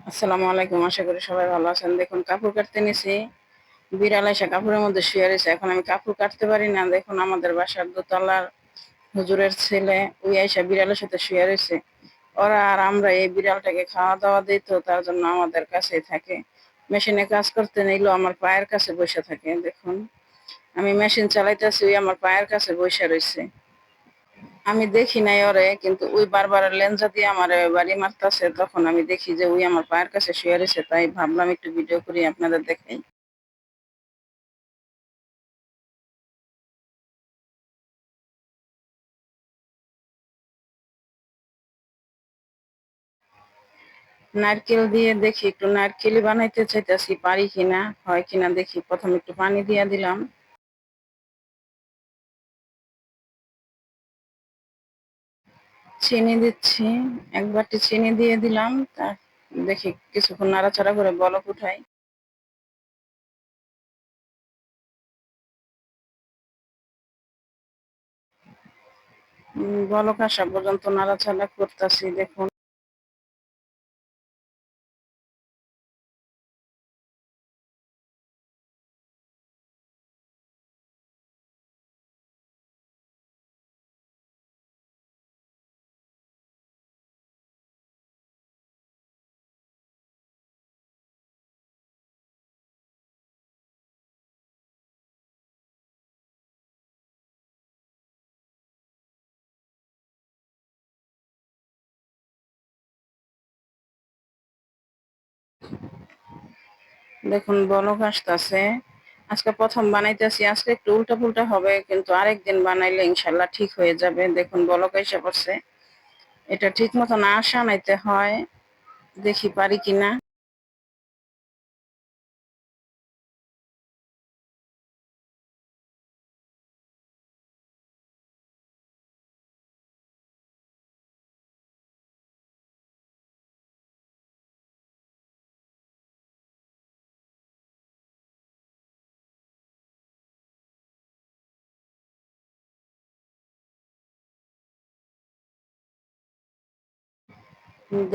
আসসালামু আলাইকুম। আশা করি সবাই ভালো আছেন। দেখুন কাপড় কাটতে নিছি। বিড়াল এসে কাপড়ের মধ্যে শুয়ে রয়েছে। এখন আমি কাপড় কাটতে পারি না। দেখুন আমাদের বাসার দোতলার হুজুরের ছেলে ওই আইসা বিড়ালের সাথে শুয়ে রয়েছে। ওরা আর আমরা এই বিড়ালটাকে খাওয়া দাওয়া দিই, তো তার জন্য আমাদের কাছেই থাকে। মেশিনে কাজ করতে নিলেও আমার পায়ের কাছে বসে থাকে। দেখুন আমি মেশিন চালাইতেছি, ওই আমার পায়ের কাছে বসে রয়েছে। আমি দেখি নাই ওরে, কিন্তু ওই বারবার লেঞ্জা দিয়ে আমার বাড়ি মারতেছে। তখন আমি দেখি যে ওই আমার পায়ের কাছে শুয়ে রয়েছে, তাই ভাবলাম একটু ভিডিও করি আপনাদের দেখাই। নারকেল দিয়ে দেখি, একটু নারকেলই বানাইতে চাইতেছি, পারি কিনা, হয় কিনা দেখি। প্রথম একটু পানি দিয়ে দিলাম, চিনি দিচ্ছি, এক বাটি চিনি দিয়ে দিলাম। তা দেখি কিছুক্ষণ নাড়াচাড়া করে বলক উঠাই। বলক আসা পর্যন্ত নাড়াচাড়া করতেছি। দেখুন দেখুন বলক আসতেছে। আজকে প্রথম বানাইতেছি, আজকে একটু উল্টা পুল্টা হবে, কিন্তু আরেকদিন বানাইলে ইনশাল্লাহ ঠিক হয়ে যাবে। দেখুন বলক এসে পড়ছে। এটা ঠিক মতো না সানাইতে হয়, দেখি পারি কিনা।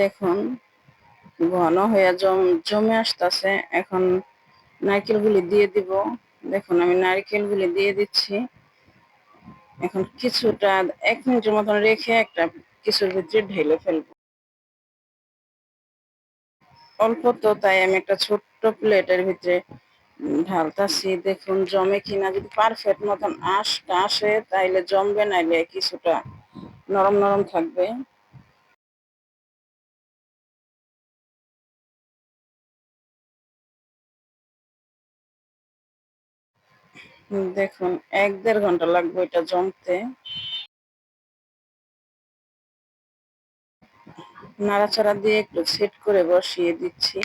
দেখুন ঘন হয়ে জমে আসতেছে। এখন নারকেলগুলি দিয়ে দিব। দেখুন আমি নারকেলগুলি দিয়ে দিচ্ছি। এখন কিছুটা 1 মিনিটের মতন রেখে একটা কিছুর ভিতরে ঢেলে ফেলবো। অল্প তো, তাই আমি একটা ছোট্ট প্লেটের ভিতরে ঢালতাছি। দেখুন জমে কিনা, যদি পারফেক্ট মতন আসে তাইলে জমবে, নাইলে কিছুটা নরম নরম থাকবে। দেখুন 1-1.5 ঘন্টা লাগবে এটা জমতে। নাড়াচাড়া দিয়ে একটু সেট করে বসিয়ে দিচ্ছি।